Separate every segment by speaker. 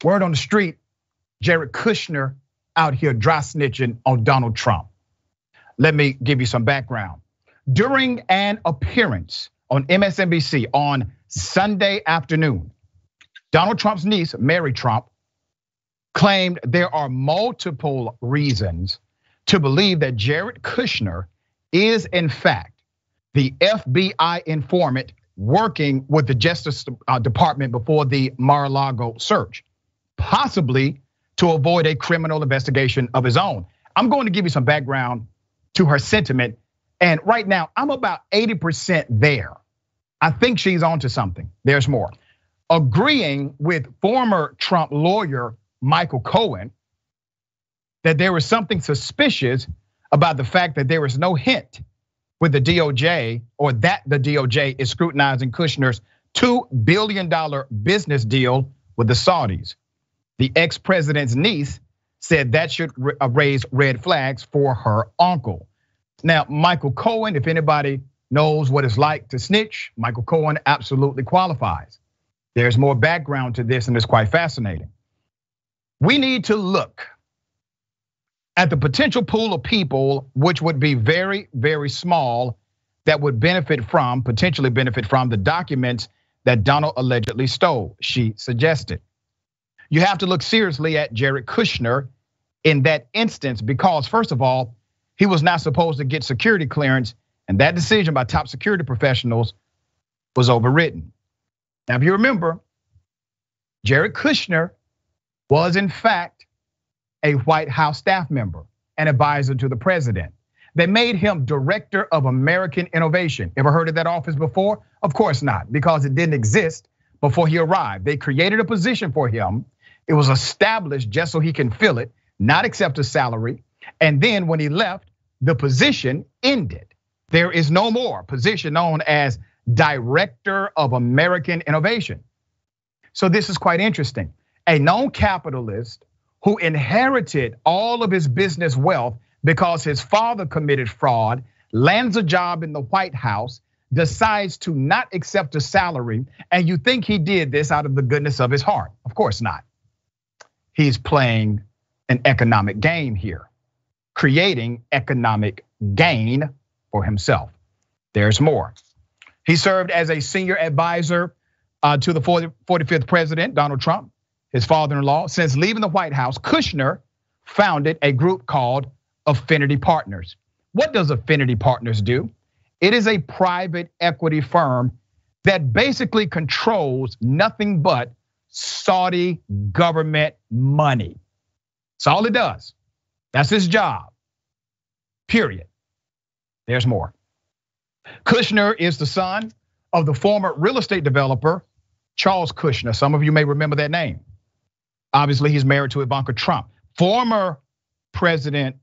Speaker 1: Word on the street, Jared Kushner out here dry snitching on Donald Trump. Let me give you some background. During an appearance on MSNBC on Sunday afternoon, Donald Trump's niece, Mary Trump, claimed there are multiple reasons to believe that Jared Kushner is in fact the FBI informant working with the Justice Department before the Mar-a-Lago search, possibly to avoid a criminal investigation of his own. I'm going to give you some background to her sentiment. And right now, I'm about 80% there. I think she's onto something. There's more. Agreeing with former Trump lawyer Michael Cohen that there was something suspicious about the fact that there was no hint with the DOJ or that the DOJ is scrutinizing Kushner's $2 billion business deal with the Saudis. The ex-president's niece said that should raise red flags for her uncle. Now, Michael Cohen, if anybody knows what it's like to snitch, Michael Cohen absolutely qualifies. There's more background to this and it's quite fascinating. We need to look at the potential pool of people, which would be very, very small, that would potentially benefit from the documents that Donald allegedly stole, she suggested. You have to look seriously at Jared Kushner in that instance because, first of all, he was not supposed to get security clearance, and that decision by top security professionals was overridden. Now, if you remember, Jared Kushner was in fact a White House staff member and advisor to the president. They made him director of American Innovation. Ever heard of that office before? Of course not, because it didn't exist before he arrived. They created a position for him. It was established just so he can fill it, not accept a salary. And then when he left, the position ended. There is no more position known as Director of American Innovation. So this is quite interesting. A known capitalist who inherited all of his business wealth because his father committed fraud, lands a job in the White House, decides to not accept a salary, and you think he did this out of the goodness of his heart. Of course not. He's playing an economic game here, creating economic gain for himself. There's more. He served as a senior advisor to the 45th president, Donald Trump, his father-in-law. Since leaving the White House, Kushner founded a group called Affinity Partners. What does Affinity Partners do? It is a private equity firm that basically controls nothing but Saudi government money. That's all it does. That's his job, period. There's more. Kushner is the son of the former real estate developer, Charles Kushner. Some of you may remember that name. Obviously, he's married to Ivanka Trump, former President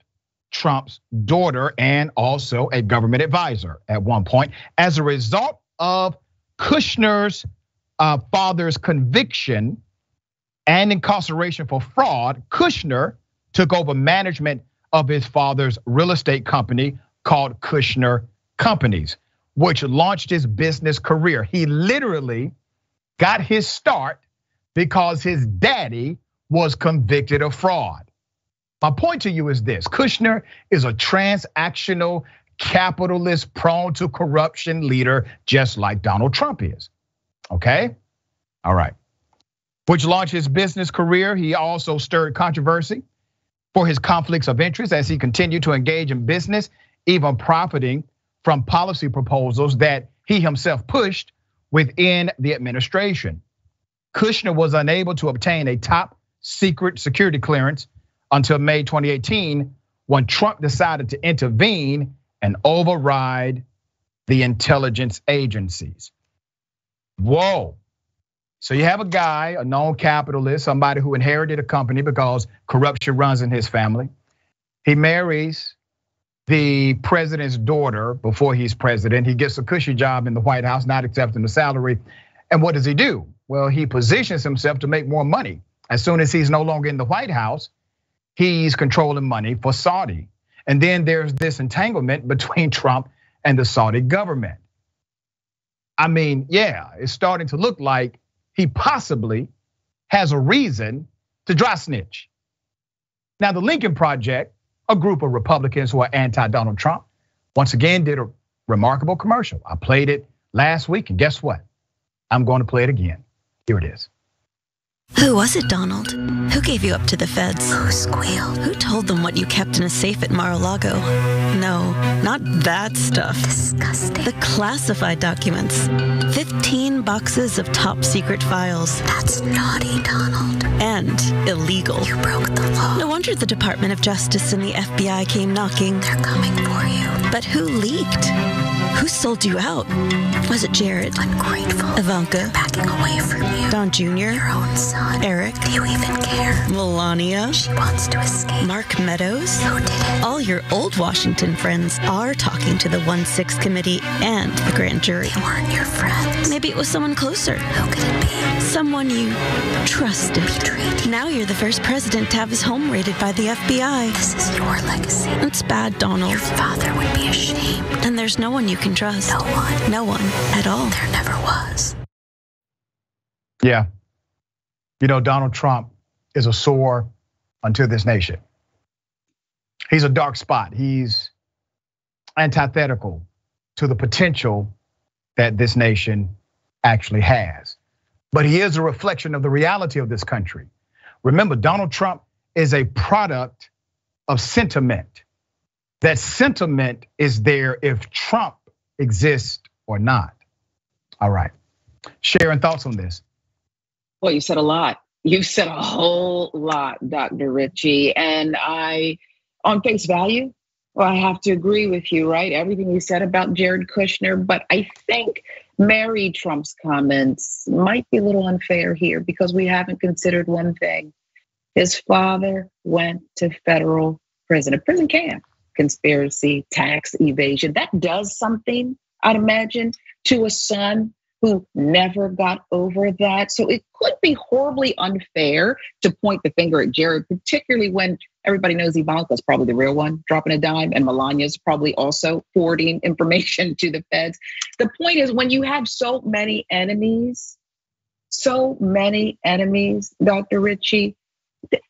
Speaker 1: Trump's daughter, and also a government advisor at one point. As a result of Kushner's father's conviction and incarceration for fraud, Kushner took over management of his father's real estate company called Kushner Companies, which launched his business career. He literally got his start because his daddy was convicted of fraud. My point to you is this: Kushner is a transactional capitalist prone to corruption leader, just like Donald Trump is. Okay, all right. Which launched his business career. He also stirred controversy for his conflicts of interest as he continued to engage in business, even profiting from policy proposals that he himself pushed within the administration. Kushner was unable to obtain a top secret security clearance until May 2018, when Trump decided to intervene and override the intelligence agencies. Whoa. So you have a guy, a known capitalist, somebody who inherited a company because corruption runs in his family. He marries the president's daughter before he's president. He gets a cushy job in the White House, not accepting the salary. And what does he do? Well, he positions himself to make more money. As soon as he's no longer in the White House, he's controlling money for Saudi. And then there's this entanglement between Trump and the Saudi government. I mean, yeah, it's starting to look like he possibly has a reason to dry snitch. Now, the Lincoln Project, a group of Republicans who are anti-Donald Trump, once again did a remarkable commercial. I played it last week, and guess what? I'm going to play it again. Here it is.
Speaker 2: Who was it, Donald? Who gave you up to the feds? Who squealed? Who told them what you kept in a safe at Mar-a-Lago? No, not that stuff. Disgusting. The classified documents. 15 boxes of top secret files. That's naughty, Donald. And illegal. You broke the law. No wonder the Department of Justice and the FBI came knocking. They're coming for you. But who leaked? Who sold you out? Was it Jared? Ungrateful. Ivanka? They're backing away from you. Don Jr.? Your own son. Eric? Do you even care? Melania? She wants to escape. Mark Meadows? Who did it? All your old Washington friends are talking to the 1-6 committee and the grand jury. They weren't your friends. Maybe it was someone closer. Who could it be? Someone you trusted. Betrayed you. Now you're the first president to have his home raided by the FBI. This is your legacy. It's bad, Donald. Your father would be ashamed. And there's no one you can trust. No one. No one at all. There never was.
Speaker 1: Yeah. You know, Donald Trump is a sore unto this nation. He's a dark spot. He's antithetical to the potential that this nation actually has. But he is a reflection of the reality of this country. Remember, Donald Trump is a product of sentiment. That sentiment is there if Trump exists or not. All right. Sharon, thoughts on this?
Speaker 3: Well, you said a lot. You've said a whole lot, Dr. Richey. And on face value, well, I have to agree with you, right? Everything you said about Jared Kushner. But I think Mary Trump's comments might be a little unfair here because we haven't considered one thing. His father went to federal prison, a prison camp. Conspiracy, tax evasion. That does something, I'd imagine, to a son who never got over that. So it could be horribly unfair to point the finger at Jared, particularly when everybody knows Ivanka's probably the real one, dropping a dime, and Melania's probably also forwarding information to the feds. The point is, when you have so many enemies, Dr. Richey,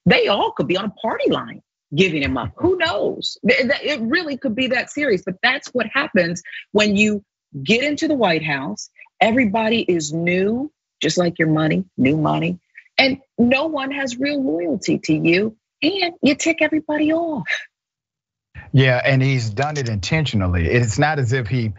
Speaker 3: they all could be on a party line giving him up. Who knows? It really could be that serious, but that's what happens when you get into the White House. Everybody is new, just like your money, new money, and no one has real loyalty to you, and you tick everybody off.
Speaker 1: Yeah, and he's done it intentionally. It's not as if he,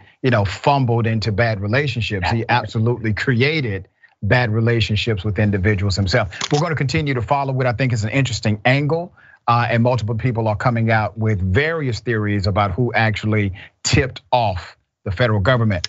Speaker 1: fumbled into bad relationships. He absolutely created bad relationships with individuals himself. We're going to continue to follow what I think is an interesting angle. And multiple people are coming out with various theories about who actually tipped off the federal government.